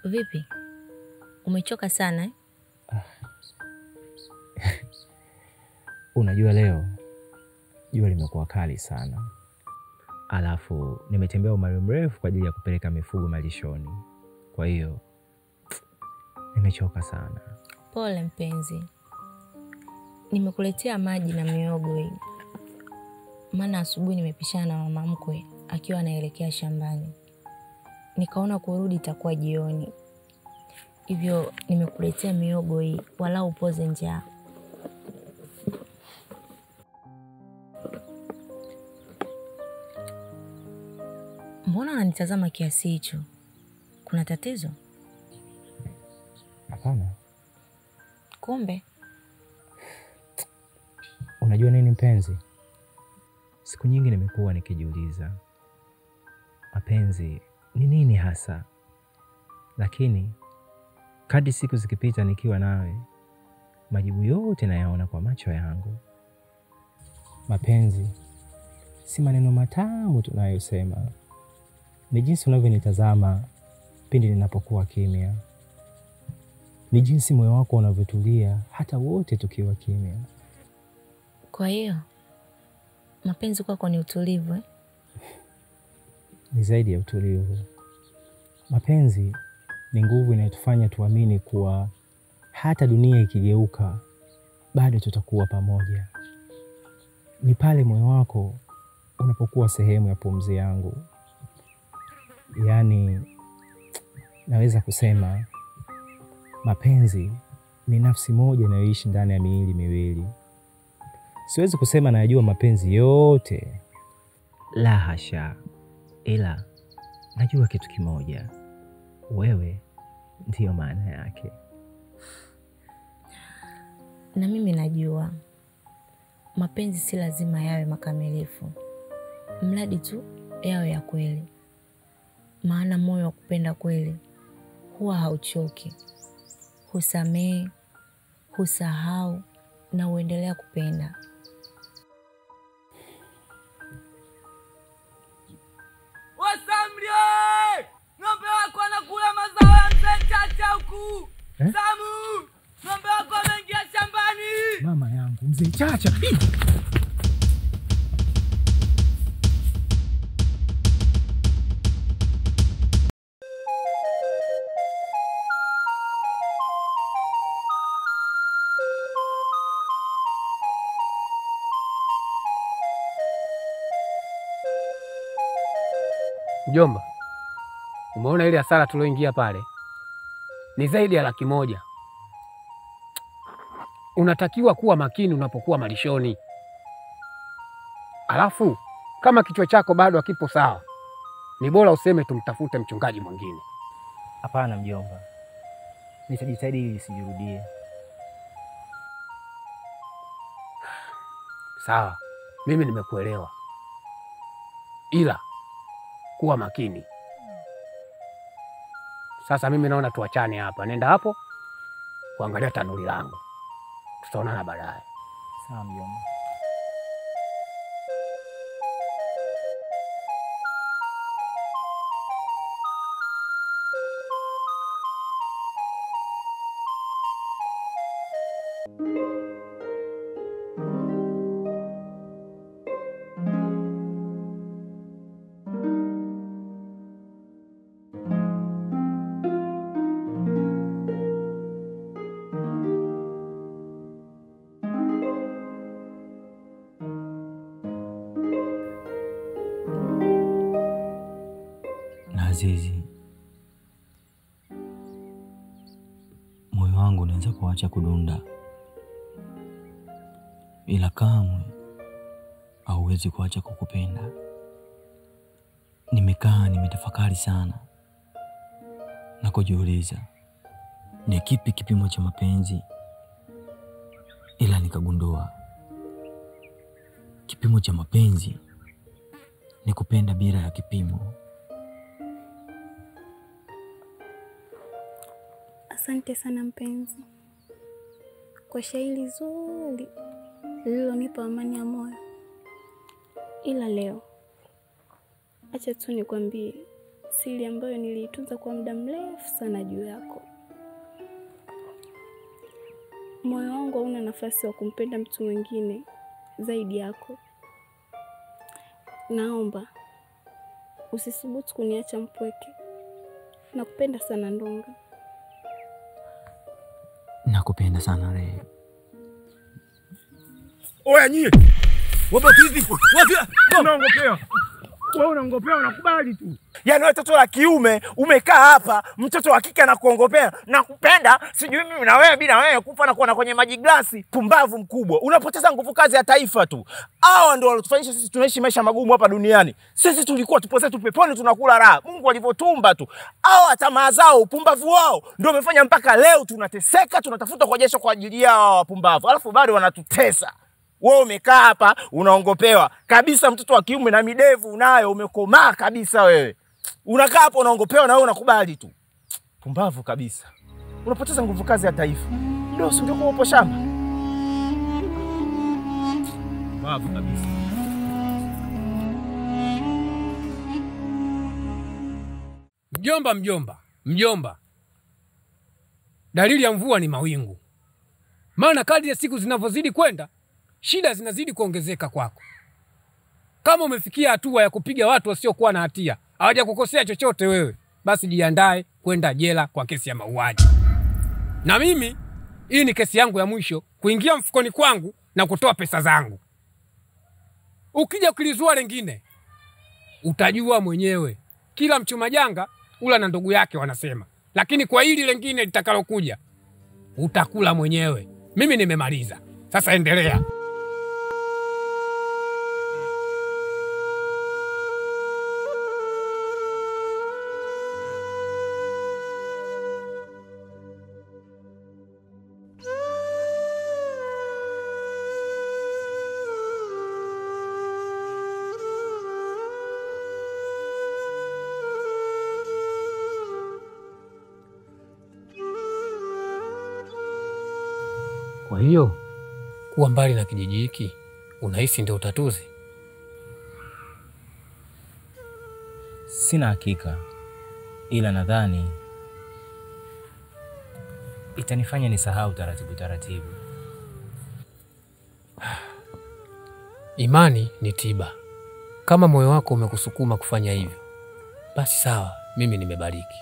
Vipi? Umechoka sana eh? Unajua leo jua limekuwa kali sana. Alafu nimetembea umbali mrefu kwa ajili ya kupeleka mifugo malishoni. Kwa hiyo nimechoka sana. Pole mpenzi. Nimekuletea maji na miogo hii. Maana asubuhi nimepishana na mama mkwe akiwa anaelekea shambani. Nikaona kurudi itakuwa jioni. Hivyo nimekuletea miogo hii wala upoze njaa. Mbona unanitazama kiasi hicho? Kuna tatizo? Hapana. Kumbe unajua nini mpenzi? Siku nyingi nimekuwa nikijiuliza mapenzi ni nini hasa? Lakini kadri siku zikipita nikiwa nawe, majibu yote nayaona kwa macho yangu. Mapenzi si maneno matamu tunayosema. Ni jinsi unavyonitazama pindi ninapokuwa kimya. Ni jinsi moyo wako unavyotulia hata wote tukiwa kimya. Kwa hiyo mapenzi kwako ni utulivu eh? Ni zaidi ya utulivu. Mapenzi ni nguvu inayotufanya tuamini kuwa hata dunia ikigeuka bado tutakuwa pamoja. Ni pale moyo wako unapokuwa sehemu ya pumzi yangu. Yaani naweza kusema mapenzi ni nafsi moja inayoishi ndani ya miili miwili. Siwezi kusema najua mapenzi yote. La hasha. Ila najua kitu kimoja. Wewe ndiyo maana yake. Na mimi najua mapenzi si lazima yawe makamilifu. Mradi tu yawe ya kweli. Maana moyo wa kupenda kweli huwa hauchoki. Husamehe, husahau na huendelea kupenda. Wasamlie! Ng'ombe wako anakula mazao ya mzee Chacha huku. Samu! Ng'ombe wako ameingia shambani. Mama yangu, mzee Chacha. Mjomba, umeona ile hasara tulioingia pale? Ni zaidi ya 100,000. Unatakiwa kuwa makini unapokuwa malishoni. Alafu, kama kichwa chako bado hakipo sawa, ni bora useme tumtafute mchungaji mwingine. Hapana mjomba. Nitajitahidi ili lisijirudie. Sawa, mimi nimekuelewa. Ila kuwa makini. Sasa mimi naona tuachane hapa. Nenda hapo kuangalia tanuri langu. Tutaonana baadaye. Sawa mjomba. Azizi, moyo wangu unaanza kuacha kudunda, ila kamwe hauwezi huwezi kuacha kukupenda. Nimekaa nimetafakari sana na kujiuliza ni kipi kipimo cha mapenzi, ila nikagundua kipimo cha mapenzi ni kupenda bila ya kipimo. Asante sana mpenzi kwa shairi zuri lililonipa amani ya moyo. Ila leo acha tu nikwambie siri ambayo niliitunza kwa muda mrefu sana juu yako. Moyo wangu hauna nafasi ya kumpenda mtu mwingine zaidi yako. Naomba usisubutu kuniacha mpweke. Nakupenda sana Ndonga. Nakupenda sana Ray. Oya nyie. Wapo hivi. Unaongopea. Wewe unaongopea unakubali tu. Yaani wewe mtoto wa kiume umekaa hapa, mtoto wa kike anakuongopea, nakupenda, sijui mimi na wewe bila wewe kufa na kuona kwenye maji glasi, pumbavu mkubwa. Unapoteza nguvu kazi ya taifa tu. Hao ndio walotufanyisha sisi tunaishi maisha magumu hapa duniani. Sisi tulikuwa tupo zetu peponi tunakula raha. Mungu alivyotumba tu. Hao tamaa zao, upumbavu wao ndio umefanya mpaka leo tunateseka, tunatafuta kwa jasho kwa ajili yao wapumbavu. Alafu bado wanatutesa. Wewe umekaa hapa unaongopewa kabisa, mtoto wa kiume na midevu unayo, umekomaa kabisa wewe. Unakaa hapo unaongopewa na wewe unakubali tu. Pumbavu kabisa. Unapoteza nguvu kazi ya taifa. Ndio usingekuwa upo shamba. Pumbavu kabisa. Mjomba. Dalili ya mvua ni mawingu. Maana kadri ya siku zinavyozidi kwenda, shida zinazidi kuongezeka kwako. Kama umefikia hatua ya kupiga watu wasiokuwa na hatia, hawajakukosea chochote wewe, basi jiandae kwenda jela kwa kesi ya mauaji. Na mimi, hii ni kesi yangu ya mwisho kuingia mfukoni kwangu na kutoa pesa zangu. Ukija kulizua lengine, utajua mwenyewe. Kila mchuma janga ula na ndugu yake wanasema. Lakini kwa hili lengine litakalokuja, utakula mwenyewe. Mimi nimemaliza. Sasa endelea. Kwa hiyo kuwa mbali na kijiji hiki unahisi ndio utatuzi? Sina hakika, ila nadhani itanifanya nisahau taratibu. Imani ni tiba. Kama moyo wako umekusukuma kufanya hivyo, basi sawa, mimi nimebariki.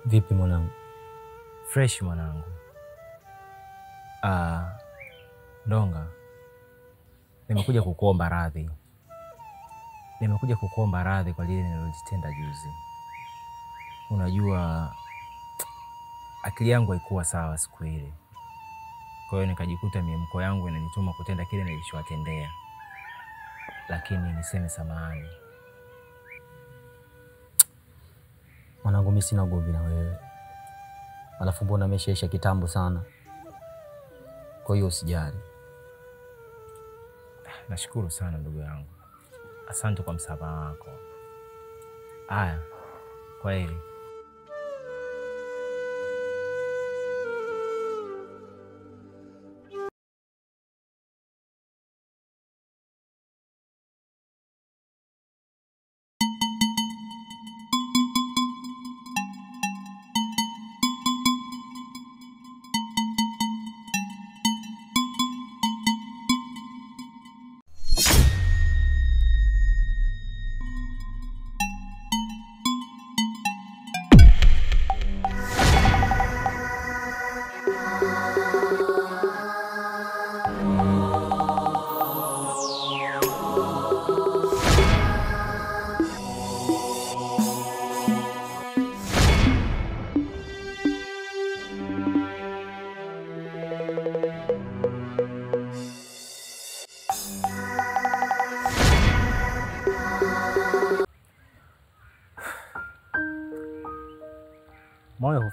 Vipi mwanangu? Fresh mwanangu. Ndonga, nimekuja kukuomba radhi. Kwa lile nililojitenda juzi. Unajua akili yangu haikuwa sawa siku ile. Kwa hiyo nikajikuta miemko yangu inanituma kutenda kile nilichowatendea. Lakini niseme samahani. Mwanangu, mimi sina ugomvi na wewe. Alafu mbona ameshaisha kitambo sana. Kwa hiyo usijali. Nashukuru sana ndugu yangu. Asante kwa msamaha wako. Haya, kwaheri.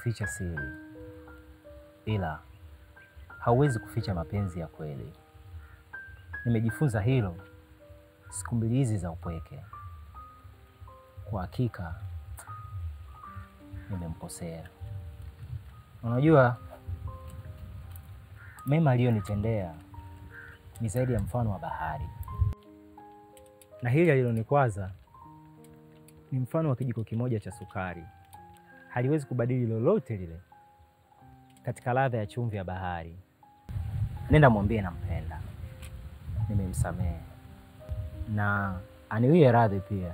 kuficha siri, ila hauwezi kuficha mapenzi ya kweli. Nimejifunza hilo siku mbili hizi za upweke. Kwa hakika nimemkosea. Unajua, mema aliyonitendea ni zaidi ya mfano wa bahari, na hili alilonikwaza ni mfano wa kijiko kimoja cha sukari. Haliwezi kubadili lolote lile katika ladha ya chumvi ya bahari. Nenda mwambie nampenda, nimemsamehe, na aniwie radhi pia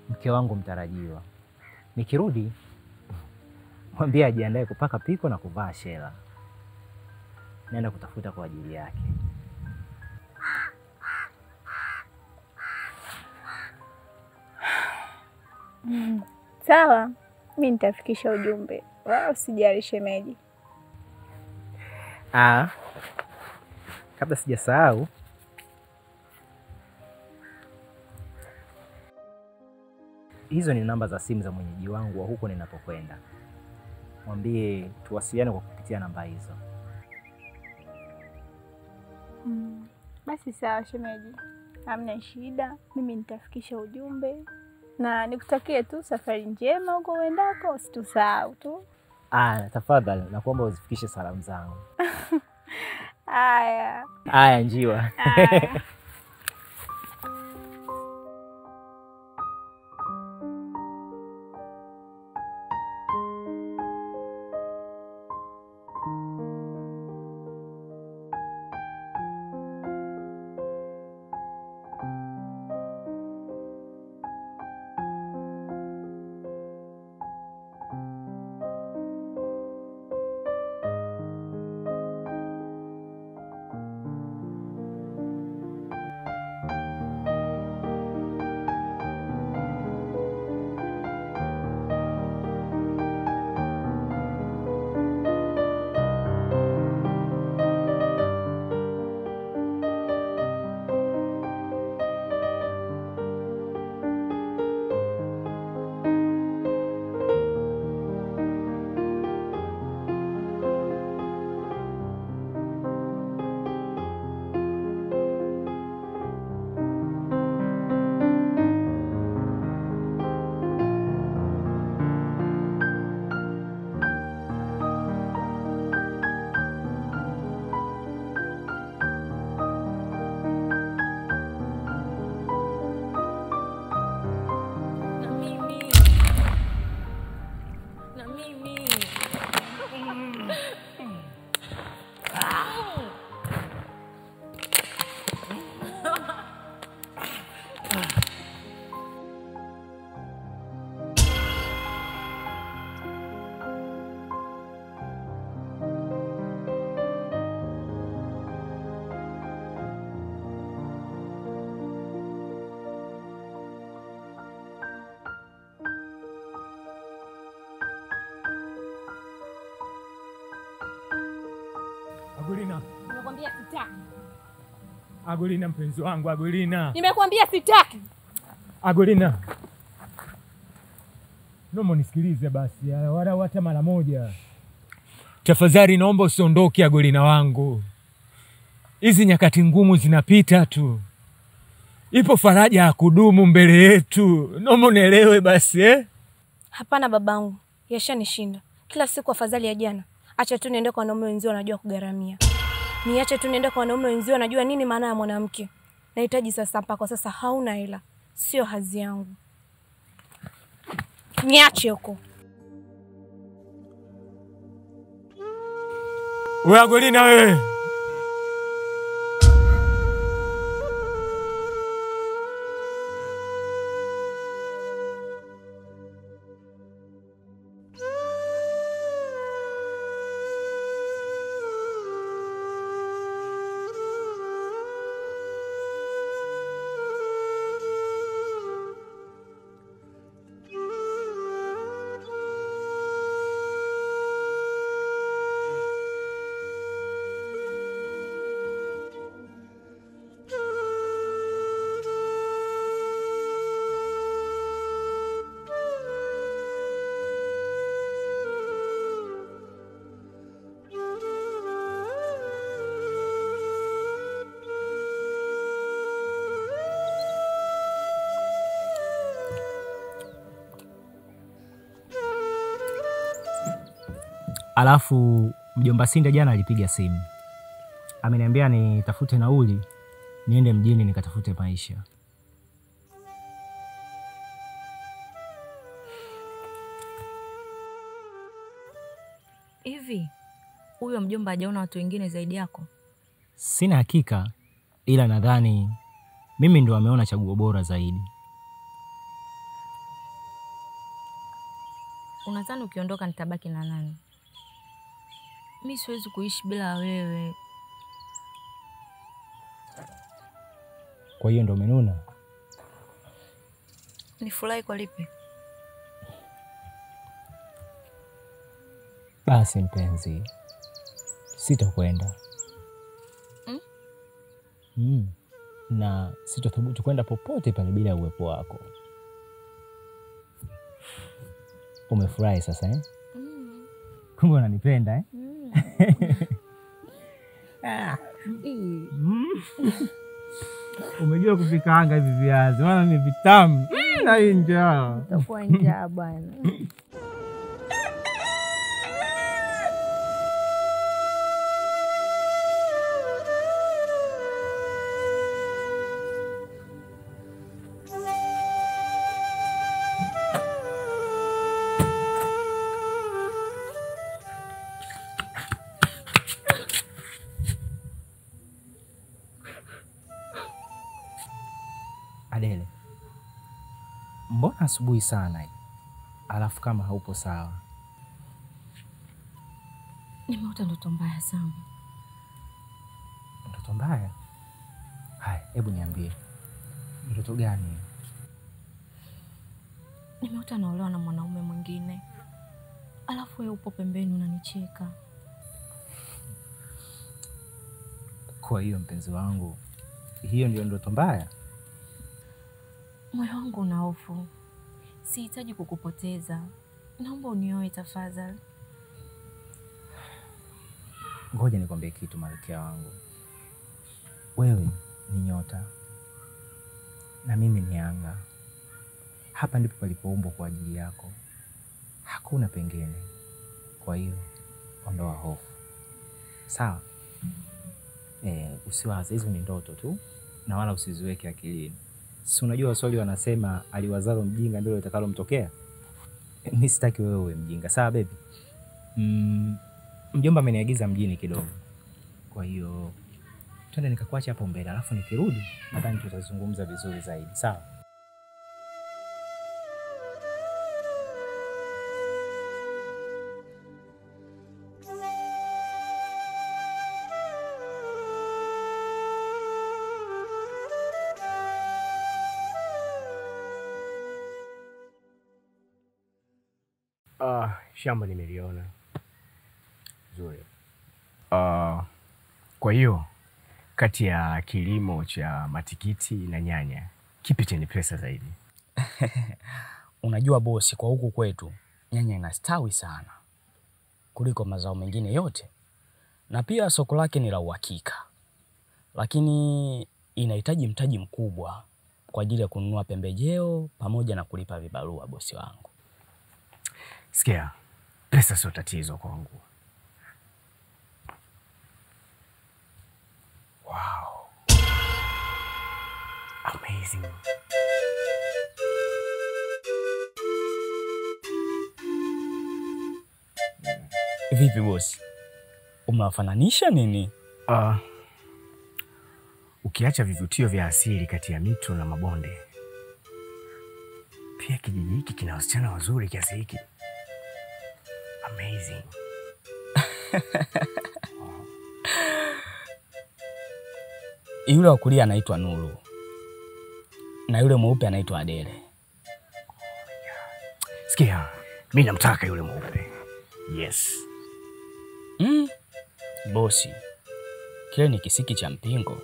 mke wangu mtarajiwa. Nikirudi mwambie ajiandae kupaka piko na kuvaa shela. Nenda kutafuta kwa ajili yake. Sawa, mimi nitafikisha ujumbe. Wao usijali shemeji. Kabla sijasahau, hizo ni namba za simu za mwenyeji wangu wa huko ninapokwenda. Mwambie tuwasiliane kwa kupitia namba hizo. Basi sawa shemeji, hamna shida. Mimi nitafikisha ujumbe na nikutakie tu safari njema huko uendako, usitusahau tu. Tafadhali nakuomba uzifikishe salamu zangu. Haya njiwa. Agulina. Nimekwambia sitaki. Agulina mpenzi wangu, Agulina. Nimekwambia sitaki. Agulina. Naomba nisikilize basi, wala hata mara moja. Tafadhali naomba usiondoke Agulina wangu. Hizi nyakati ngumu zinapita tu. Ipo faraja ya kudumu mbele yetu. Naomba unielewe basi, Hapana babangu, yashanishinda. Kila siku afadhali ya jana. Acha tu niende kwa wanaume wenzio wanajua kugharamia. Niache tu niende kwa wanaume wenzio wanajua nini maana ya mwanamke. Nahitaji sasa, mpaka sasa hauna hela. Sio hazi yangu. Niache huko. Wewe Agulina wewe. Alafu mjomba Sinda jana alipiga simu. Ameniambia nitafute nauli niende mjini nikatafute maisha. Hivi huyo mjomba hajaona watu wengine zaidi yako? Sina hakika, ila nadhani mimi ndo ameona chaguo bora zaidi. Unadhani ukiondoka nitabaki na nani? Mimi siwezi kuishi bila wewe. Kwa hiyo ndo umenuna? Nifurahi kwa lipi? Basi mpenzi, sitakwenda. Na sitothubutu kwenda popote pale bila uwepo wako. Umefurahi sasa eh? Kumbe unanipenda eh? Umejua kupika anga hivi viazi, maana ni vitamu. Na hii njaa. Utakuwa njaa bwana. Adele, mbona asubuhi sana hii? Alafu kama haupo sawa? Nimeota ndoto mbaya sana. Ndoto mbaya? Haya, hebu niambie. Ndoto gani? Nimeota naolewa na mwanaume mwingine. Alafu wewe upo pembeni unanicheka. Kwa hiyo mpenzi wangu, hiyo ndio ndoto mbaya? Moyo wangu una hofu. Sihitaji kukupoteza. Naomba unioe tafadhali. Ngoja nikwambie kitu malkia wangu. Wewe ni nyota na mimi ni anga. Hapa ndipo palipoumbwa kwa ajili yako. Hakuna pengine. Kwa hiyo ondoa hofu. Sawa? Usiwaze, hizo ni ndoto tu na wala usiziweke akilini. Si unajua Waswahili wanasema aliwazalo mjinga ndilo litakalomtokea? Mimi sitaki wewe uwe mjinga. Sawa baby? Mjomba ameniagiza mjini kidogo. Kwa hiyo twende nikakuacha hapo mbele, alafu nikirudi nadhani tutazungumza vizuri zaidi. Sawa? Shamba nimeliona. Zuri. Kwa hiyo kati ya kilimo cha matikiti na nyanya, kipi chenye pesa zaidi? Unajua bosi, kwa huku kwetu nyanya inastawi sana kuliko mazao mengine yote, na pia soko lake ni la uhakika, lakini inahitaji mtaji mkubwa kwa ajili ya kununua pembejeo pamoja na kulipa vibarua bosi wangu. Sikia, pesa sio tatizo kwangu. Wow. Amazing. Vipi bosi? Umewafananisha nini? Ukiacha vivutio vya asili kati ya mito na mabonde, pia kijiji hiki kina wasichana wazuri kiasi hiki. Amazing. Yule wa kulia anaitwa Nuru na yule mweupe anaitwa Adele. Sikia, mimi namtaka yule mweupe. Yes. Bosi, kile ni kisiki cha mpingo.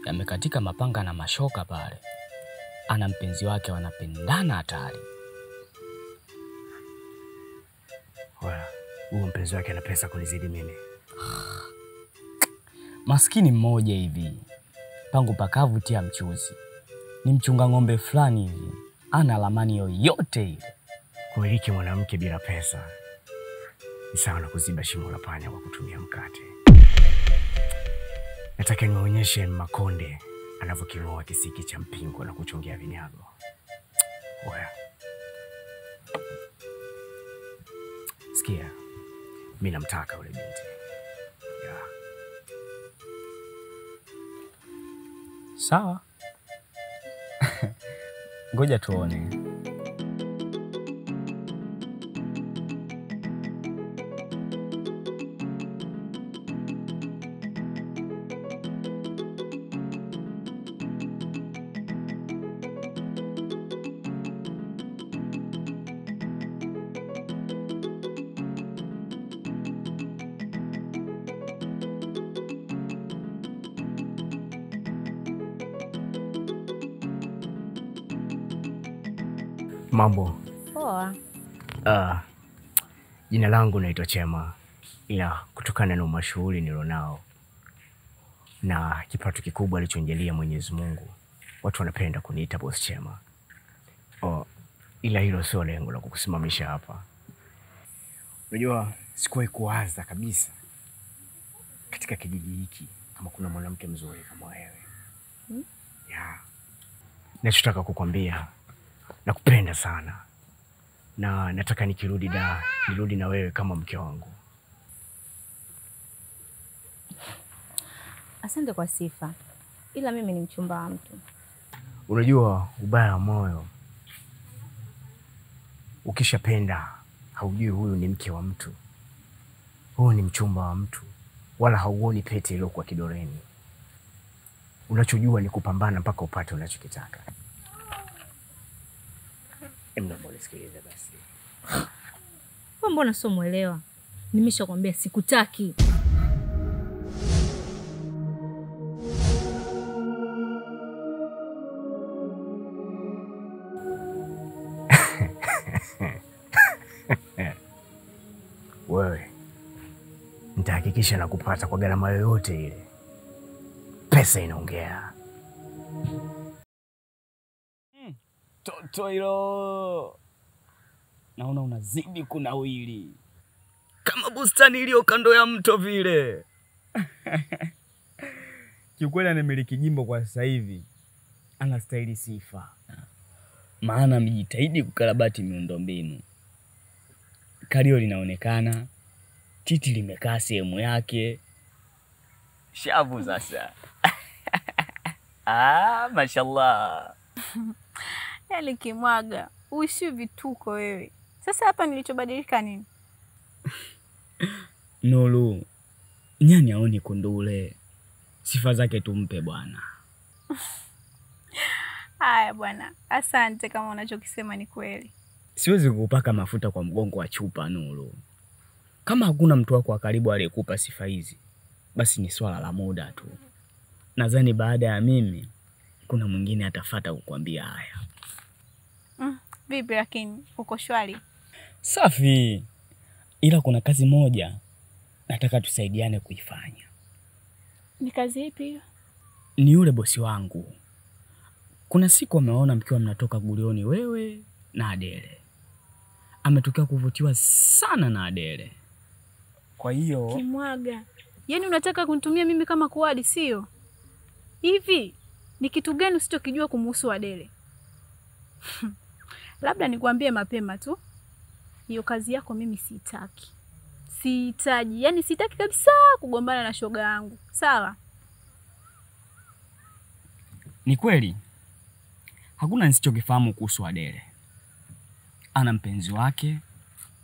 Yamekatika mapanga na mashoka pale. Ana mpenzi wake, wanapendana hatari. Huyo mpenzi wake ana pesa kunizidi mimi. Maskini mmoja hivi, pangu pakavu tia mchuzi. Ni mchunga ng'ombe fulani hivi, ana lamani yoyote ile. Kuiliki mwanamke bila pesa ni sawa na kuziba shimo la panya kwa kutumia mkate. Nataka nionyeshe Makonde anavyokiroa kisiki cha mpingo na kuchongea vinyago. Oya. Sikia, mimi namtaka yule binti. Yeah. Sawa. Ngoja tuone. Mambo. Poa. Jina langu naitwa Chema, ila kutokana na umashuhuri nilionao na kipato kikubwa alichonijalia Mwenyezi Mungu, watu wanapenda kuniita Boss Chema. Ila hilo sio lengo la kukusimamisha hapa. Unajua, sikuwahi kuwaza kabisa katika kijiji hiki kama kuna mwanamke mzuri kama wewe. Yeah. Nachotaka kukwambia, nakupenda sana. Na nataka nikirudi nirudi na wewe kama mke wangu. Asante kwa sifa, ila mimi ni mchumba wa mtu. Unajua ubaya wa moyo, ukishapenda haujui huyu ni mke wa mtu, huyu ni mchumba wa mtu, wala hauoni pete iliyokuwa kidoleni. Unachojua ni kupambana mpaka upate unachokitaka. Nisikilize basi. Wewe mbona sio muelewa? Nimeshakwambia sikutaki. Wewe, nitahakikisha nakupata kwa gharama yoyote ile. Pesa inaongea. Toto hilo. Naona unazidi kunawili. Kama bustani iliyo kando ya mto vile. Kiukweli anamiliki jimbo kwa sasa hivi. Anastahili sifa. Maana mjitahidi kukarabati miundombinu. Kalio linaonekana, titi limekaa sehemu yake. Shavu sasa. Mashallah. Yaani Kimwaga, uishi vituko wewe. Sasa hapa nilichobadilika nini? Nuru, nyani aoni kundule. Sifa zake tumpe bwana. Haya bwana, asante kama unachokisema ni kweli. Siwezi kukupaka mafuta kwa mgongo wa chupa Nuru. Kama hakuna mtu wako wa karibu aliyekupa sifa hizi, basi ni swala la muda tu. Nadhani baada ya mimi kuna mwingine atafuata kukwambia haya. Vipi lakini uko shwari? Safi. Ila kuna kazi moja nataka tusaidiane kuifanya. Ni kazi ipi hiyo? Ni yule bosi wangu. Kuna siku ameona mkiwa mnatoka gulioni wewe na Adele. Ametokea kuvutiwa sana na Adele. Kwa hiyo Kimwaga, yaani unataka kunitumia mimi kama kuadi sio? Hivi ni kitu gani usichokijua kumhusu Adele? Labda nikwambie mapema tu. Hiyo kazi yako mimi siitaki. Sihitaji, yaani sitaki kabisa kugombana na shoga yangu. Sawa? ni kweli hakuna nisichokifahamu kuhusu Adele. Ana mpenzi wake,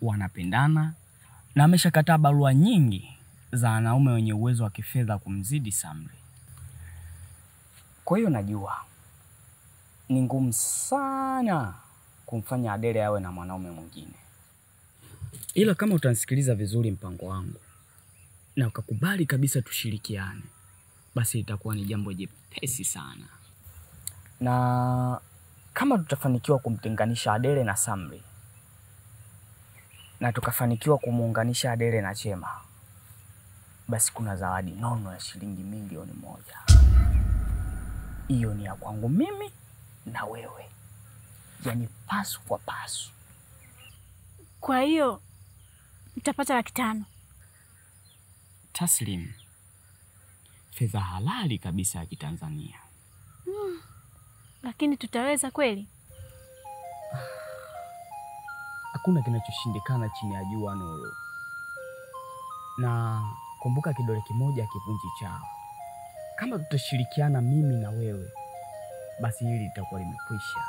wanapendana, na ameshakataa barua nyingi za wanaume wenye uwezo wa kifedha kumzidi Samri. Kwa hiyo najua ni ngumu sana kumfanya Adele awe na mwanaume mwingine. Ila kama utanisikiliza vizuri mpango wangu na ukakubali kabisa tushirikiane, basi itakuwa ni jambo jepesi sana. Na kama tutafanikiwa kumtenganisha Adele na Samri, na tukafanikiwa kumuunganisha Adele na Chema, basi kuna zawadi nono ya shilingi milioni 1. Hiyo ni ya kwangu mimi na wewe. Yaani pasu kwa pasu. Kwa hiyo Nitapata 500. Taslim, fedha halali kabisa ya Kitanzania. Lakini tutaweza kweli? Hakuna kinachoshindikana chini ya jua Nuru. Na kumbuka kidole kimoja kivunji chawa. Kama tutashirikiana mimi na wewe, basi hili litakuwa limekwisha.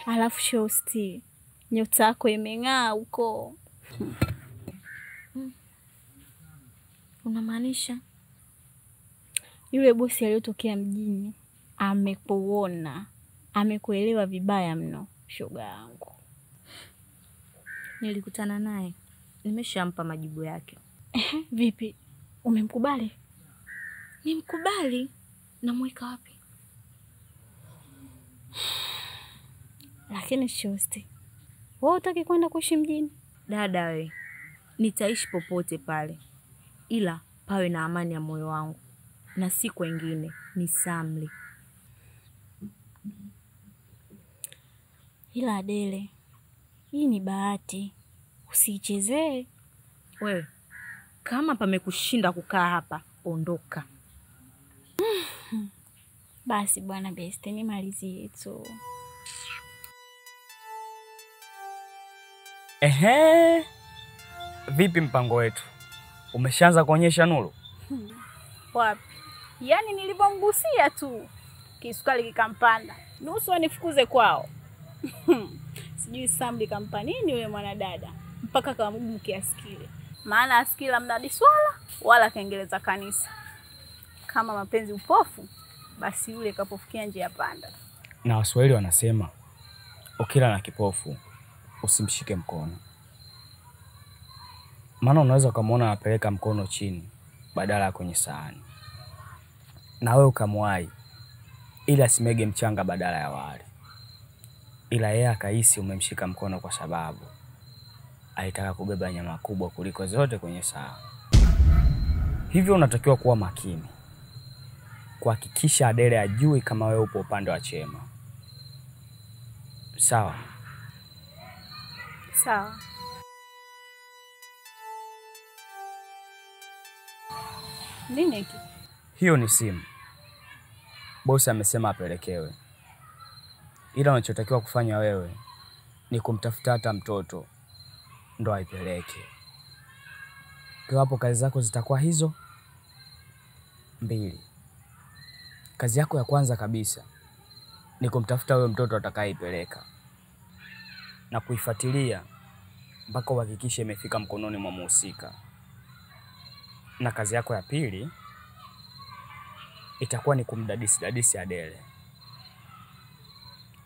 Alafu shosti, nyota yako imeng'aa huko. Unamaanisha Yule bosi aliyotokea mjini amekuona, amekuelewa vibaya mno, shoga yangu. nilikutana naye? Nimeshampa majibu yake. Vipi? Umemkubali? Nimkubali? Namweka wapi? Lakini shosti, wewe hutaki kwenda kuishi mjini? Dada we, nitaishi popote pale, ila pawe na amani ya moyo wangu, na si kwengine, ni Samli. Ila Adele, hii ni bahati, usiichezee. Wewe, kama pamekushinda kukaa hapa, ondoka. Basi bwana best, nimalizie tu. Ehe. Vipi mpango wetu? Umeshaanza kuonyesha Nuru? Wapi? Yaani nilipomgusia tu kisukari kikampanda. Nusu anifukuze kwao. Sijui Samli kampa nini yule mwanadada mpaka kama mgumu kiasi kile. Maana asikila mnadi swala wala kaengeleza kanisa. Kama mapenzi upofu, basi yule kapofikia njia panda. Na Waswahili wanasema ukila na kipofu usimshike mkono. Maana unaweza kumuona anapeleka mkono chini badala ya kwenye sahani. Na wewe ukamwahi ili asimege mchanga badala ya wali. Ila yeye akahisi umemshika mkono kwa sababu alitaka kubeba nyama kubwa kuliko zote kwenye sahani. Hivyo unatakiwa kuwa makini, kuhakikisha Adele ajui kama wewe upo upande wa Chema. Sawa? Sawa. Nini hiki? Hiyo ni simu. Bosi amesema apelekewe. Ila unachotakiwa kufanya wewe ni kumtafuta hata mtoto ndo aipeleke. Kwa hapo kazi zako zitakuwa hizo 2. Kazi yako ya kwanza kabisa ni kumtafuta wewe mtoto atakayeipeleka na kuifuatilia mpaka uhakikishe imefika mkononi mwa mhusika. Na kazi yako ya pili itakuwa ni kumdadisi Adele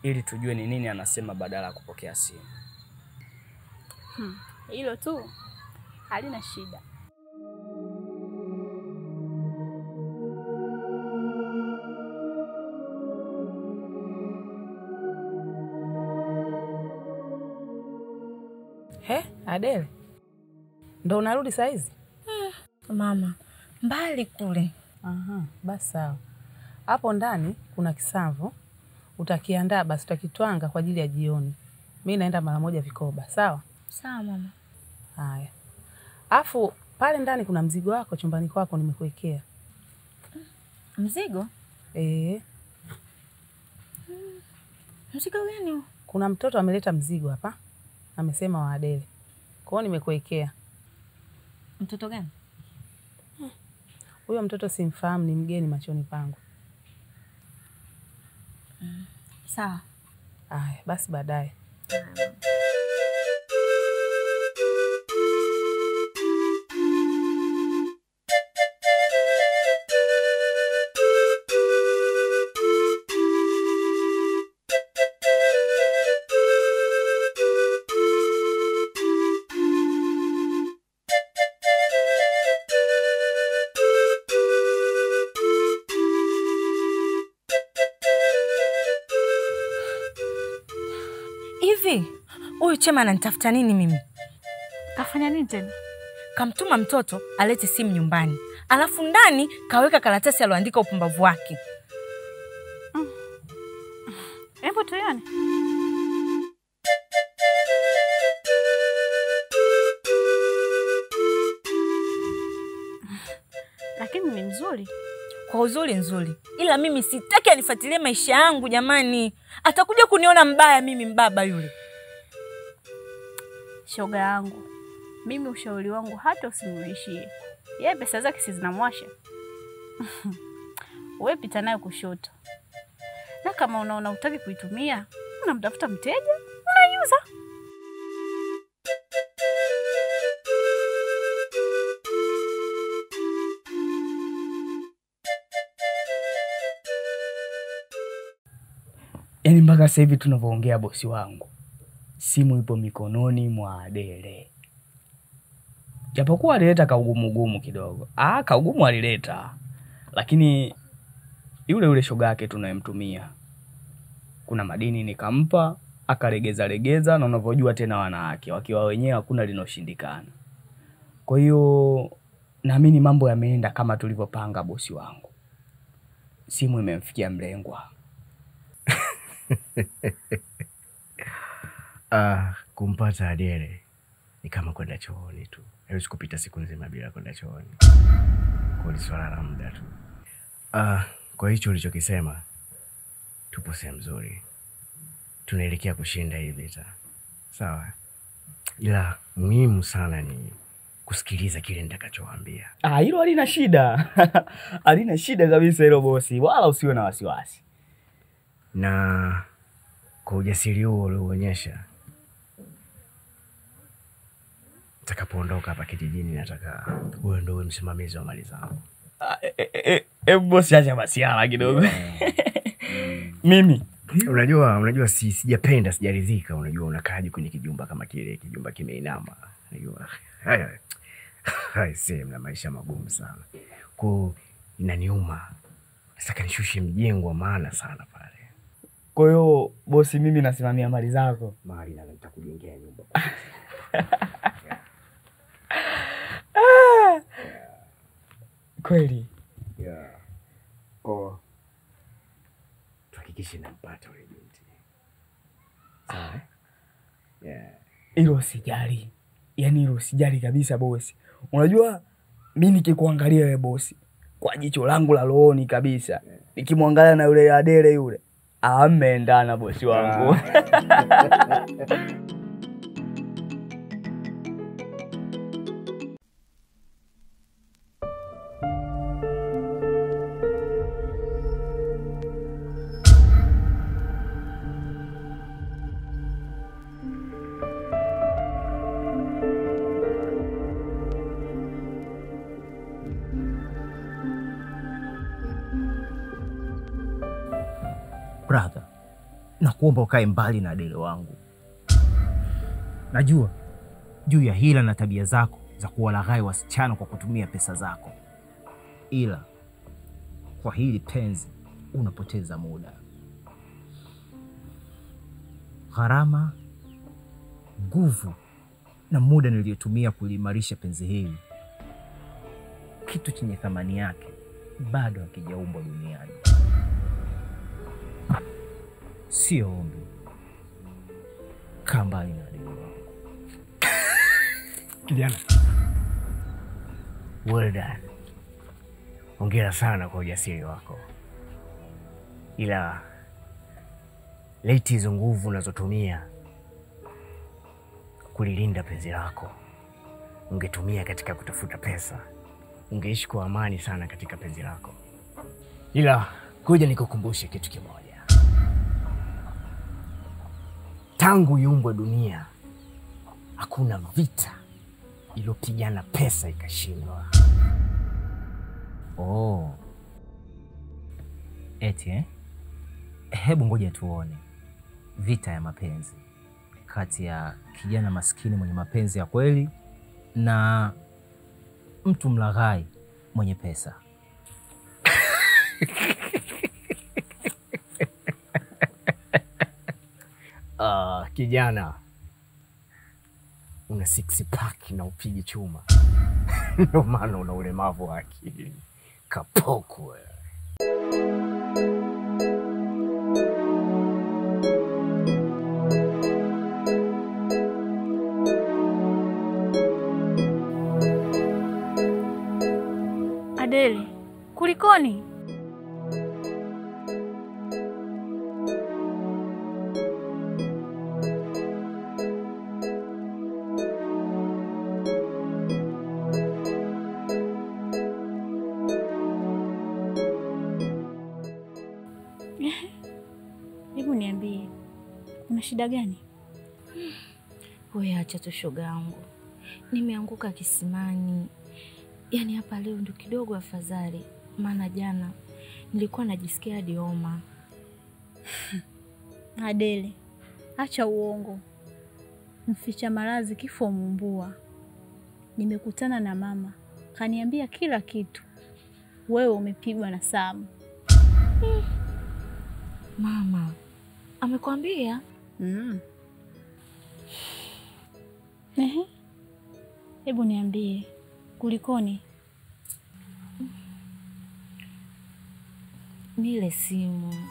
ili tujue ni nini anasema badala ya kupokea simu. Hilo tu halina shida. Adele, ndo unarudi saa hizi? Mama, mbali kule. Aha, basi sawa. Hapo ndani kuna kisamvu, utakiandaa basi utakitwanga kwa ajili ya jioni. Mimi naenda mara moja Vikoba, sawa? Sawa mama. Haya. Afu pale ndani kuna mzigo wako chumbani kwako nimekuwekea. Mzigo? Mzigo gani? Kuna mtoto ameleta mzigo hapa. Amesema wa Adele. Kwa hiyo nimekuwekea. Mtoto gani? Huyo mtoto simfahamu, ni mgeni machoni pangu. Sawa. Haya, basi baadaye. Hivi, huyu Chema ananitafuta nini mimi? Kafanya nini tena? kamtuma mtoto alete simu nyumbani. Alafu ndani kaweka karatasi aloandika upumbavu wake. Hebu tuone. Lakini ni mzuri. Kwa uzuri nzuri. Ila mimi sitaki anifuatilie maisha yangu jamani. Atakuja kuniona mbaya mimi mbaba yule. Shoga yangu, mimi ushauri wangu hata usimrudishie. Yeye pesa zake si zinamwasha. Wewe pita nayo kushoto. Na kama unaona hutaki kuitumia, unamtafuta mteja, unaiuza. Yaani mpaka sasa hivi tunavyoongea bosi wangu, simu ipo mikononi mwa Adele. Japokuwa alileta kaugumu kidogo. Kaugumu alileta. Lakini yule shoga yake tunayemtumia, kuna madini nikampa, akalegeza na unavyojua tena wanawake wakiwa wenyewe hakuna linoshindikana. Kwa hiyo naamini mambo yameenda kama tulivyopanga bosi wangu. Simu imemfikia mlengwa. Kumpata Adele ni kama kwenda chooni tu. Haiwezi kupita siku nzima bila kwenda chooni. Kwa swala la muda tu. Kwa hicho ulichokisema, tupo sehemu nzuri. Tunaelekea kushinda hii vita. Sawa? Ila muhimu sana ni kusikiliza kile nitakachowaambia. Hilo halina shida. Halina shida kabisa hilo bosi. Wala usiwe na wasiwasi. Na kwa ujasiri huo ulioonyesha, nitakapoondoka hapa kijijini nataka wewe ndio msimamizi wa mali zangu. Bosi acha masiala kidogo. Mimi unajua sijapenda, sijaridhika. Unajua unakaaje kwenye kijumba kama kile, kijumba kimeinama. Unajua haya sema na maisha magumu sana. Kwa inaniuma. Nataka nishushe mjengo wa maana sana pale. Kwa hiyo bosi mimi nasimamia mali zako. Mali na nitakujengea nyumba. Kweli. Yeah. Tuhakikishe nampata yule binti. Sawa? Yeah. Hilo sijali. Yaani hilo sijali kabisa bosi. Unajua mimi nikikuangalia wewe bosi kwa jicho langu la rohoni kabisa. Nikimwangalia na yule Adele yule, ameendana bosi wangu. Brother, nakuomba ukae mbali na Adele wangu. Najua juu ya hila na tabia zako za kuwalaghai wasichana kwa kutumia pesa zako. Ila kwa hili penzi unapoteza muda. Gharama, nguvu na muda niliyotumia kuliimarisha penzi hili, kitu chenye thamani yake bado hakijaumbwa duniani. Sio ombi. Kaa mbali na Adele wangu. Kijana. Well done. Hongera sana kwa ujasiri wako. Ila leti hizo nguvu unazotumia kulilinda penzi lako ungetumia katika kutafuta pesa, ungeishi kwa amani sana katika penzi lako. Ila kuja nikukumbushe kitu kimoja. Tangu iumbwe dunia hakuna vita iliyopigana pesa ikashindwa. Eti hebu ngoja tuone vita ya mapenzi kati ya kijana maskini mwenye mapenzi ya kweli na mtu mlaghai mwenye pesa. Kijana, una six pack na upigi chuma. Ndio maana una ulemavu wa akili. Kapokwe. Adele, kulikoni? Hebu niambie, una shida gani? Wewe acha tu shoga yangu. Nimeanguka kisimani. Yaani hapa leo ndio kidogo afadhali. Maana jana nilikuwa najisikia hadi homa. Adele, acha uongo. Mficha maradhi kifo mumbua. Nimekutana na mama, kaniambia kila kitu. Wewe umepigwa na Samu. Mama amekwambia? Hebu niambie, kulikoni? Ni ile simu.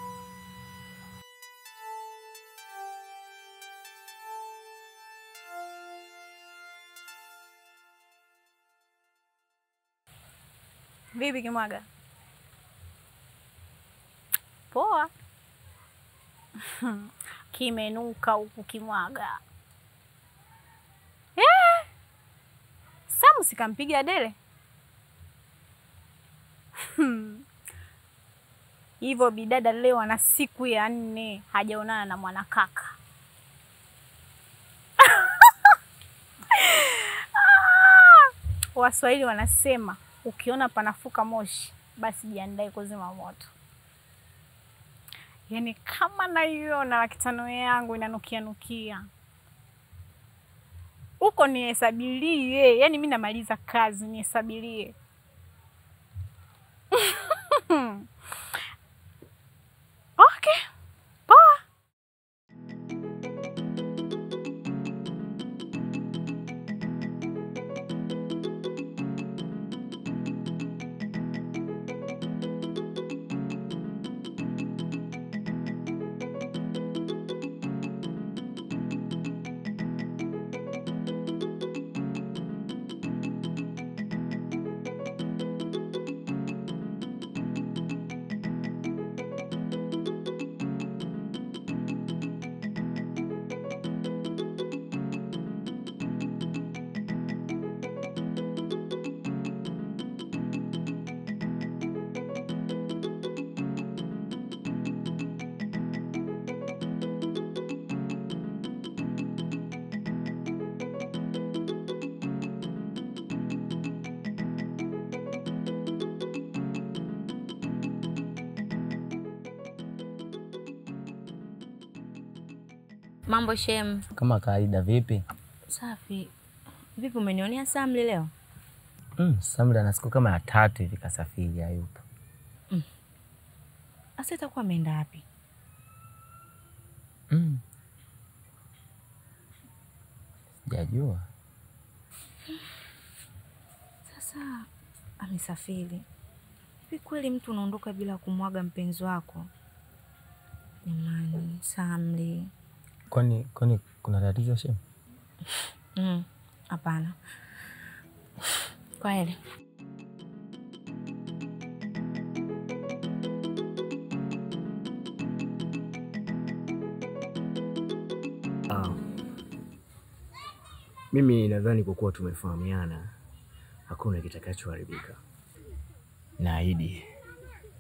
Vipi Kimwaga? Poa. Kimenuka huku Kimwaga. Samu sikampiga Adele. Hivyo bidada leo ana siku ya 4 hajaonana na mwanakaka. Waswahili wanasema ukiona panafuka moshi basi jiandae kuzima moto. Yaani kama naiona 500 yangu inanukia. Uko nihesabilie, yaani mimi namaliza kazi nihesabilie. Okay. Poa. Mambo shem. Kama kawaida vipi? Safi. Vipi umenionea Samli leo? Samli ana siku kama ya 3 hivi kasafiri hayupo. Asa itakuwa ameenda wapi? Sijajua. Sasa amesafiri. Hivi kweli mtu unaondoka bila kumwaga mpenzi wako? Jamani, Samli. Kwani kuna tatizo shem? Hapana. Kweli. Mimi nadhani kwa kuwa tumefahamiana hakuna kitakachoharibika. Naahidi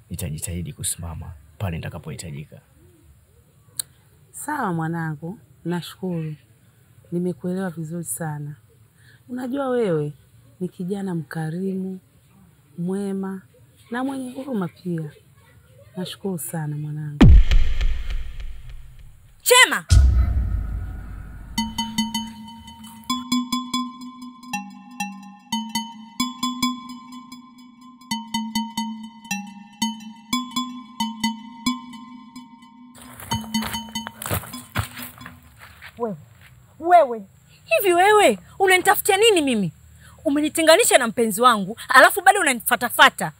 nitajitahidi kusimama pale nitakapohitajika. Sawa mwanangu, nashukuru. Nimekuelewa vizuri sana. Unajua wewe ni kijana mkarimu, mwema na mwenye huruma pia. Nashukuru sana mwanangu. Chema! Wewe Hivi wewe unanitafutia nini mimi? Umenitenganisha na mpenzi wangu, alafu bado unanifatafata.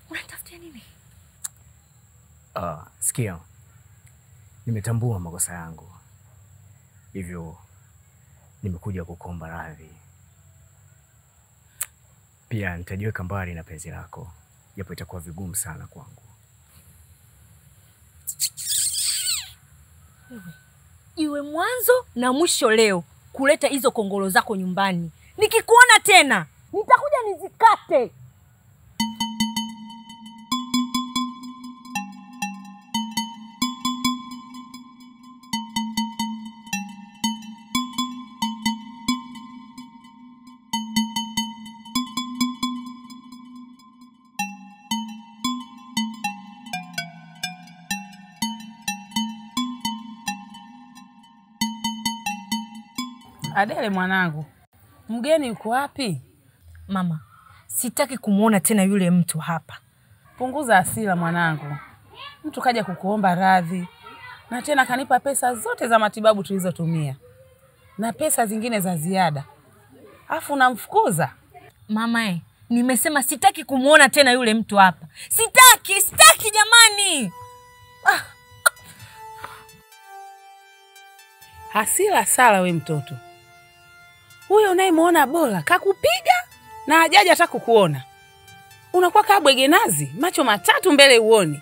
Unanitafutia nini? Sikia. Nimetambua makosa yangu. Hivyo nimekuja kukuomba radhi. Pia nitajiweka mbali na penzi lako, japo itakuwa vigumu sana kwangu. Iwe mwanzo na mwisho leo kuleta hizo kongolo zako nyumbani. Nikikuona tena nitakuja nizikate. Adele mwanangu, mgeni yuko wapi? Mama, sitaki kumuona tena yule mtu hapa. Punguza hasira mwanangu. Mtu kaja kukuomba radhi. Na tena kanipa pesa zote za matibabu tulizotumia. Na pesa zingine za ziada. Afu unamfukuza? Mama, nimesema sitaki kumuona tena yule mtu hapa. Sitaki jamani. Hasira sala we mtoto. Huyo unayemuona bora kakupiga na hajaja hata kukuona. Unakuwa kama bwege nazi, macho matatu mbele uoni.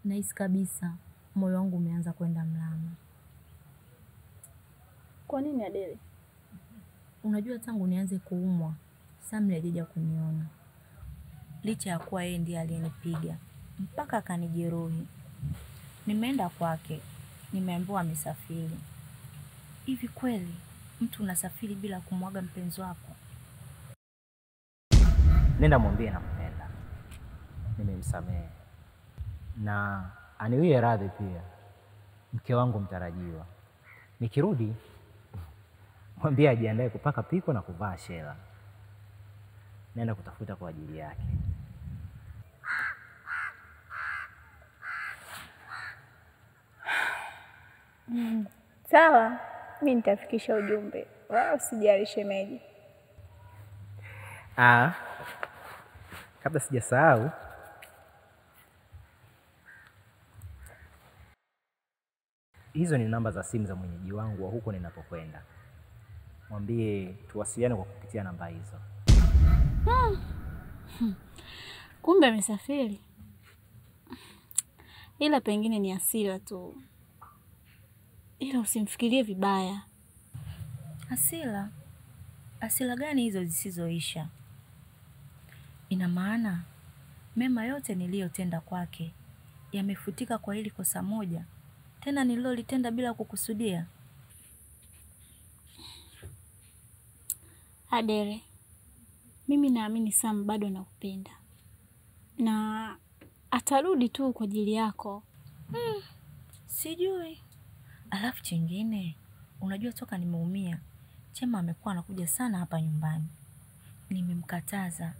Nahisi kabisa moyo wangu umeanza kwenda mlama. Kwa nini Adele? Unajua tangu nianze kuumwa, Samri hajaja kuniona. Licha ya kuwa yeye ndiye aliyenipiga mpaka akanijeruhi. Nimeenda kwake, nimeambiwa amesafiri. Hivi kweli mtu unasafiri bila kumwaga mpenzi wako? Nenda mwambie nampenda. Nimemsamehe. Na aniwie radhi pia. Mke wangu mtarajiwa. Nikirudi mwambie ajiandae kupaka piko na kuvaa shela. Nenda kutafuta kwa ajili yake. Sawa, mimi nitafikisha ujumbe. Wala usijali shemeji. Kabla sijasahau, hizo ni namba za simu za mwenyeji wangu wa huko ninapokwenda. Mwambie tuwasiliane kwa kupitia namba hizo. Kumbe amesafiri. Ila pengine ni hasira tu. Ila usimfikirie vibaya. Hasira? Hasira gani hizo zisizoisha? Ina maana mema yote niliyotenda kwake yamefutika kwa hili kosa moja, tena nililolitenda bila kukusudia. Adele, mimi naamini Sam bado anakupenda. Na atarudi tu kwa ajili yako. Sijui. Alafu chingine, unajua toka nimeumia, Chema amekuwa anakuja sana hapa nyumbani. Nimemkataza,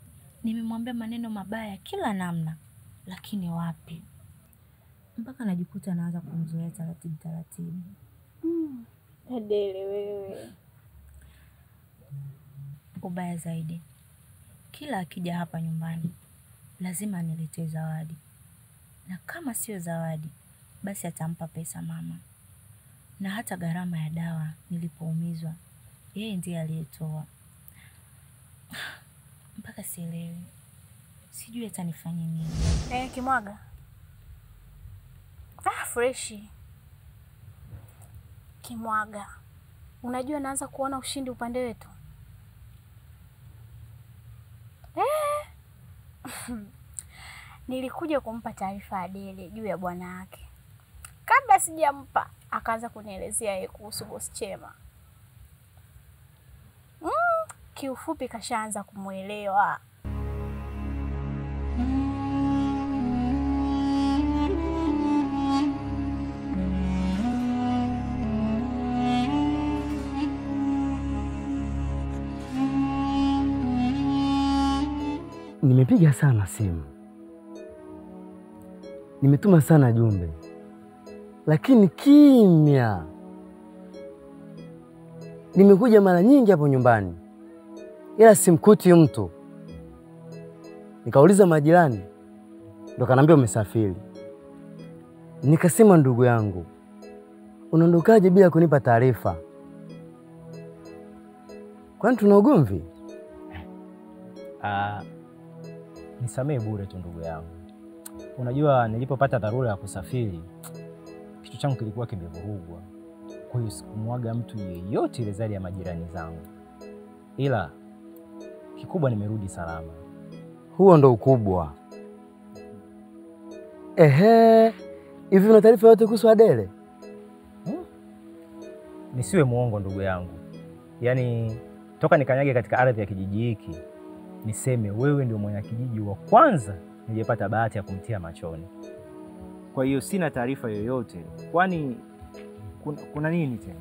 nimemwambia maneno mabaya kila namna, lakini wapi. Mpaka najikuta naanza kumzoea taratibu taratibu. Adele wewe. Ubaya zaidi, kila akija hapa nyumbani lazima aniletee zawadi. Na kama sio zawadi, basi atampa pesa mama. Na hata gharama ya dawa nilipoumizwa, yeye ndiye aliyetoa. Mpaka sielewi. Sijui atanifanya nini. Kimwaga. Freshi. Kimwaga. Unajua naanza kuona ushindi upande wetu. Nilikuja kumpa taarifa Adele juu ya bwana wake. Kabla sijampa, akaanza kunielezea yeye kuhusu bosi Chema. Kiufupi kashaanza kumuelewa. Nimepiga sana simu, nimetuma sana jumbe, lakini kimya. Nimekuja mara nyingi hapo nyumbani, ila simkuti mtu. Nikauliza majirani, ndo kanambia umesafiri. Nikasema ndugu yangu, unaondokaje bila kunipa taarifa? Kwani tuna ugomvi? Nisamee bure tu ndugu yangu. Unajua nilipopata dharura ya kusafiri, kitu changu kilikuwa kimevurugwa. Kwa hiyo sikumwaga mtu yeyote ile zaidi ya majirani zangu. Ila kikubwa nimerudi salama. Huo ndo ukubwa. Hivi una taarifa yote kuhusu Adele? Nisiwe muongo ndugu yangu. Yaani toka nikanyage katika ardhi ya kijiji hiki, niseme wewe ndio mwana kijiji wa kwanza niliyepata bahati ya kumtia machoni. Kwa hiyo sina taarifa yoyote. Kwani kuna nini tena?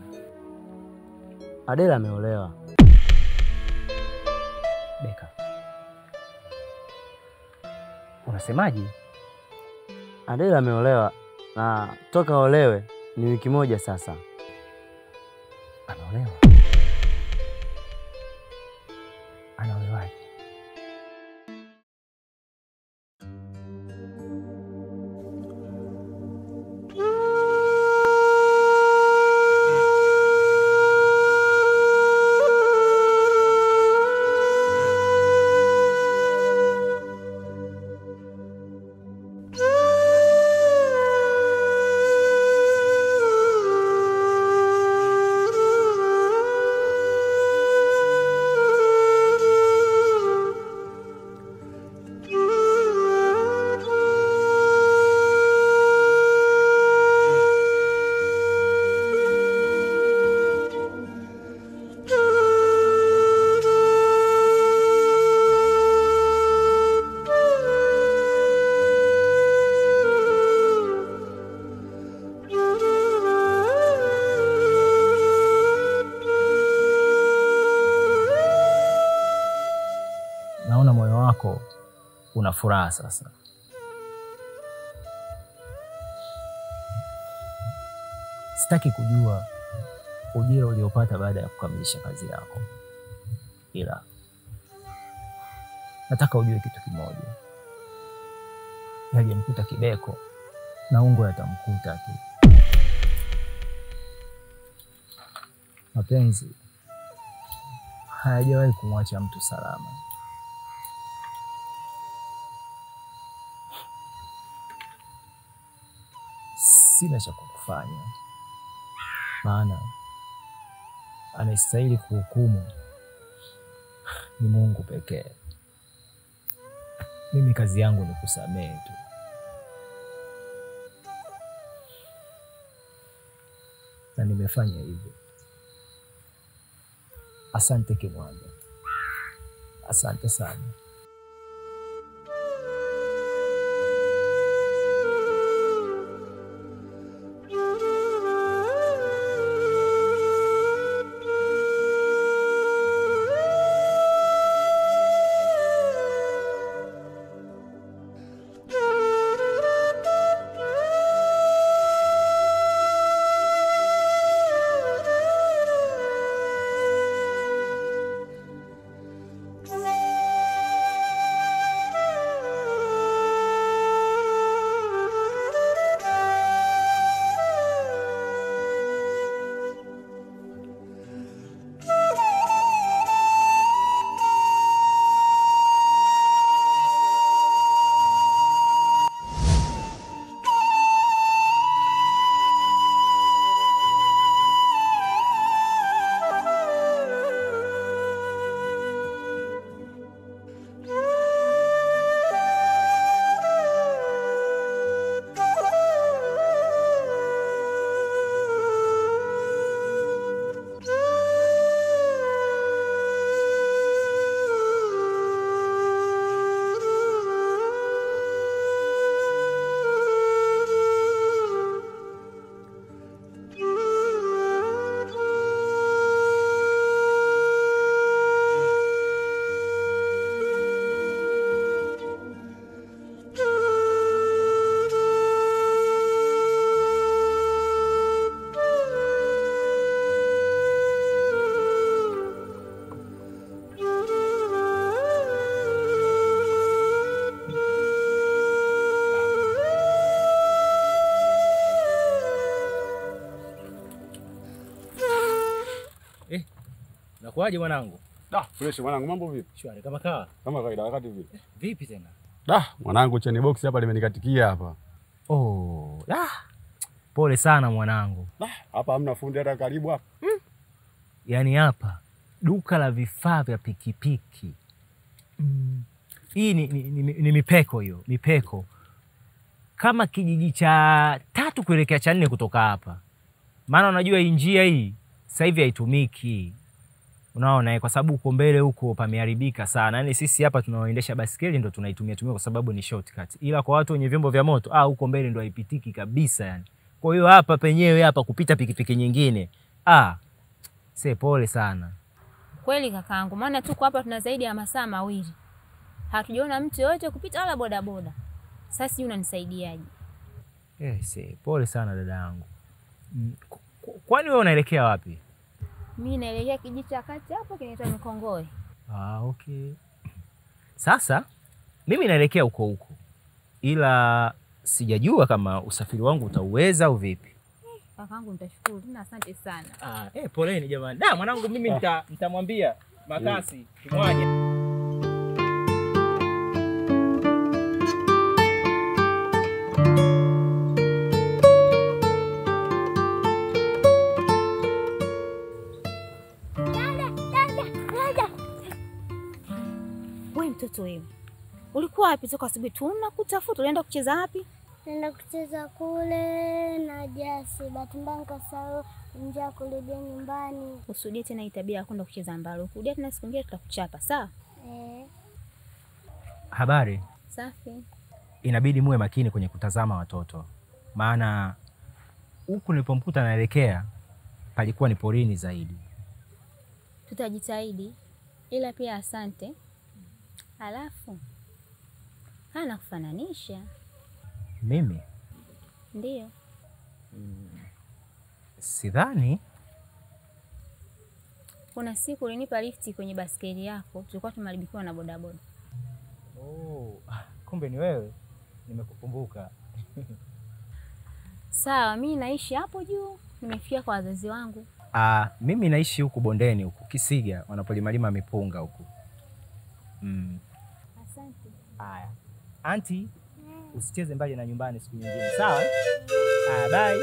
Adele ameolewa. Beka, unasemaje? Adele ameolewa na toka olewe ni wiki moja sasa. Ameolewa? Anaolewaje? Naona moyo wako una furaha sasa. Sitaki kujua ujira uliopata baada ya kukamilisha kazi yako. Ila nataka ujue kitu kimoja. Yaliyemkuta Kibeko na Ungo yatamkuta tu. Mapenzi hayajawahi kumwacha mtu salama. Sina cha kukufanya, maana anastahili kuhukumu ni Mungu pekee. Mimi kazi yangu ni kusamehe tu. Na nimefanya hivyo. Asante Kimwaga. Asante sana. Inakuaje mwanangu? Fresh mwanangu, mambo vipi? Shwari kama kawa. Kama kawaida wakati vipi? Vipi tena? Mwanangu cheni box hapa limenikatikia hapa. Pole sana mwanangu. Hapa hamna fundi hata karibu hapa. Yaani hapa duka la vifaa vya pikipiki. Hii ni mipeko hiyo, mipeko. Kama kijiji cha 3 kuelekea cha 4 kutoka hapa. Maana unajua hii njia hii sasa hivi haitumiki. Unaona, kwa sababu uko mbele huko pameharibika sana. Yaani sisi hapa tunaoendesha basikeli ndo tunaitumia kwa sababu ni shortcut. Ila kwa watu wenye vyombo vya moto, huko mbele ndo haipitiki kabisa yani. Kwa hiyo hapa penyewe hapa kupita pikipiki nyingine. Pole sana. Kweli kakaangu, maana tuko hapa tuna zaidi ya masaa 2. Hatujaona mtu yote kupita wala bodaboda. Sasa sijui unanisaidiaje? Pole sana dada yangu. Kwani wewe unaelekea wapi? Mimi naelekea kijiji cha kati hapo kinaitwa Mikongoe. Okay. Sasa mimi naelekea huko. Ila sijajua kama usafiri wangu utauweza au vipi. Kakaangu nitashukuru. Tena asante sana. Poleni jamani. Mwanangu mimi nitamwambia Makasi tumwaje. Wewe mtoto wewe. Ulikuwa wapi toka asubuhi? Tunakutafuta. Unaenda kucheza wapi? Naenda kucheza kule na Jasi. Bahati mbaya nikasahau njia kurudia nyumbani. Usirudie tena hii tabia ya kwenda kucheza mbali. Ukirudia tena siku nyingine tutakuchapa, sawa? Habari? Safi. Inabidi muwe makini kwenye kutazama watoto. Maana huku nilipomkuta naelekea palikuwa ni porini zaidi. Tutajitahidi. Ila pia asante. Alafu hana kufananisha. Mimi? Ndiyo. Sidhani. Kuna siku ulinipa lifti kwenye baskeli yako, tulikuwa tumeharibikiwa na bodaboda. Kumbe ni wewe. Nimekukumbuka. Sawa, mimi naishi hapo juu, nimefikia kwa wazazi wangu. Mimi naishi huku bondeni huku Kisiga, wanapolimalima mipunga huku. Asante. Haya. Auntie, usicheze mbali na nyumbani siku nyingine, sawa? Bye.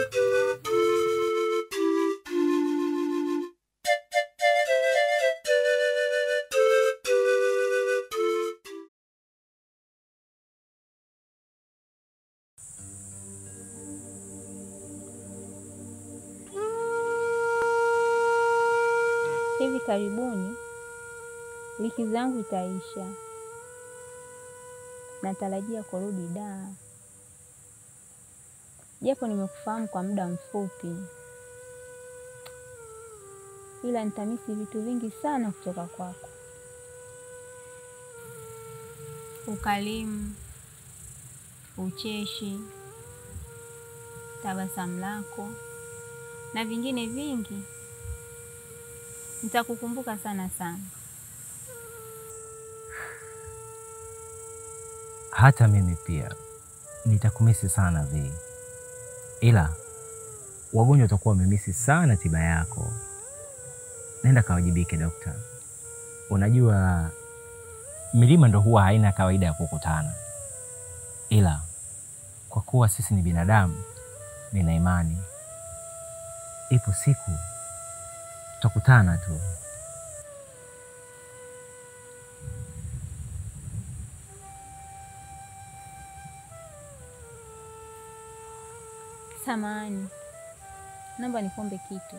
Hivi karibuni likizo yangu itaisha. Natarajia kurudi Dar. Japo nimekufahamu kwa muda mfupi, ila nitamisi vitu vingi sana kutoka kwako. Ukalimu, ucheshi, tabasamu lako na vingine vingi. Nitakukumbuka sana sana. Hata mimi pia nitakumisi sana Vi. Ila wagonjwa watakuwa wamemisi sana tiba yako. Nenda kawajibike dokta. Unajua milima ndo huwa haina kawaida ya kukutana. Ila kwa kuwa sisi ni binadamu, nina imani ipo siku tutakutana tu. Samahani, naomba nikuombe kitu.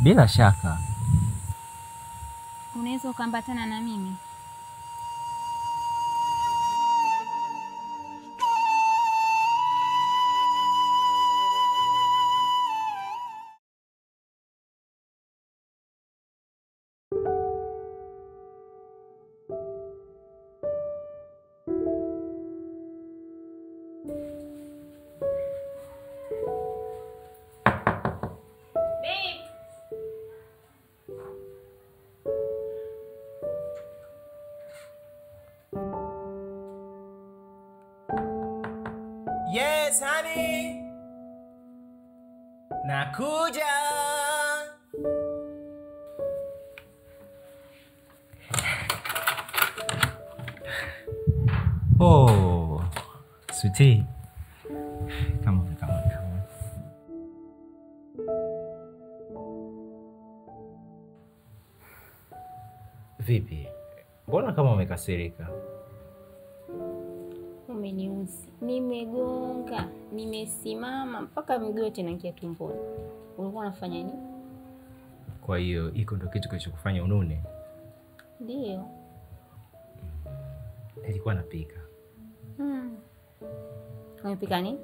Bila shaka. Unaweza ukaambatana na mimi? Yes, honey. nakuja. Oh, sweetie. Come on. Vipi? Mbona kama umekasirika? Umeniuzi. Nimegonga, nimesimama mpaka miguu yote inaingia tumboni. Ulikuwa unafanya nini? Kwa hiyo iko ndo kitu kilichokufanya unune? Ndio. Nilikuwa napika. Umepika nini?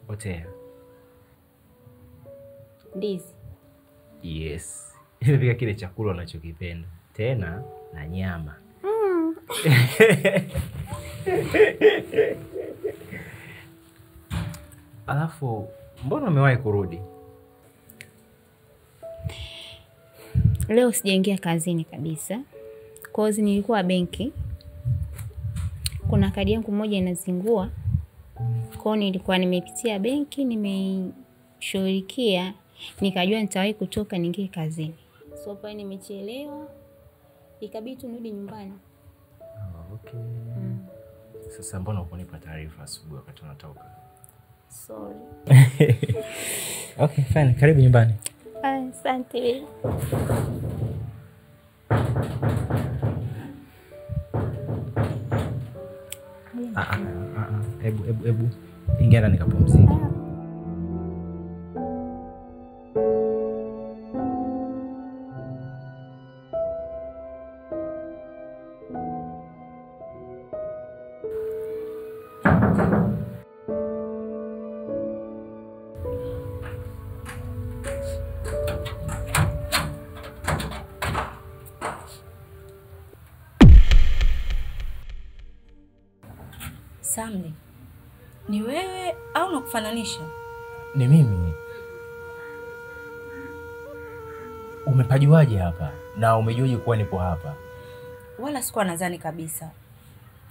Otea. Ndizi. Yes. Nimepika kile chakula unachokipenda. Tena na nyama. Alafu mbona umewahi kurudi? Leo sijaingia kazini kabisa. Kozi nilikuwa benki. Kuna kadi yangu moja inazingua. Kwa nilikuwa nimepitia benki, nimeishughulikia, nikajua nitawahi kutoka niingie kazini. So pale nimechelewa. Ikabidi nirudi nyumbani. Okay. Sasa mbona hukunipa taarifa asubuhi wakati unatoka? Sorry. Okay, fine. Karibu nyumbani. Asante. Ebu. Ingia ndani nikapumzike. Samli, ni wewe au nakufananisha? Ni mimi. Umepajuaje hapa? Na umejuaje kuwa nipo hapa? Wala sikuwa nadhani kabisa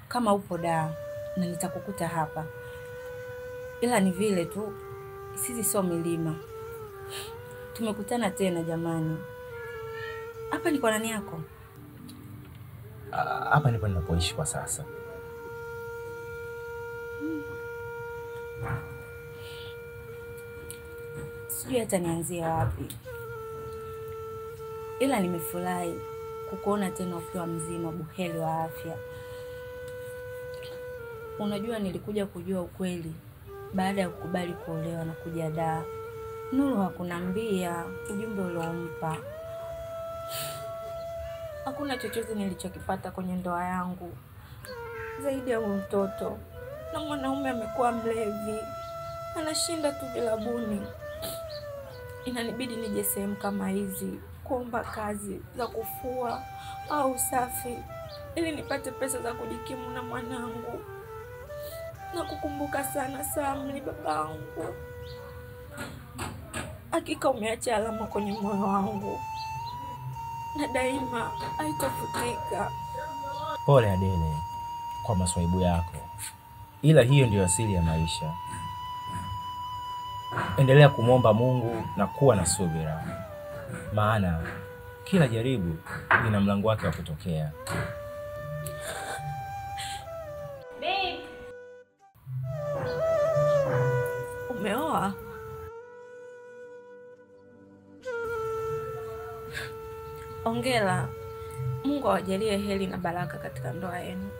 kama upo Dar na nitakukuta hapa. Ila ni vile tu sisi sio milima. Tumekutana tena jamani. Hapa ni kwa nani yako? Hapa ndipo ninapoishi kwa sasa. Sijui hata nianzie wapi. Ila nimefurahi kukuona tena ukiwa mzima buheri wa afya. Unajua nilikuja kujua ukweli baada ya kukubali kuolewa na kuja Dar. Nuru hakunambia ujumbe uliompa. Hakuna chochote nilichokipata kwenye ndoa yangu zaidi ya mtoto. Na mwanaume amekuwa mlevi. Anashinda tu vilabuni. Inanibidi nije sehemu kama hizi kuomba kazi za kufua au usafi ili nipate pesa za kujikimu na mwanangu. Na kukumbuka sana Samli babangu. Hakika umeacha alama kwenye moyo wangu. Na daima haitafutika. Pole Adele kwa maswaibu yako. Ila hiyo ndio asili ya maisha. Endelea kumwomba Mungu na kuwa na subira. Maana kila jaribu lina mlango wake wa kutokea. Babe. Umeoa? Hongera. Mungu awajalie heri na baraka katika ndoa yenu.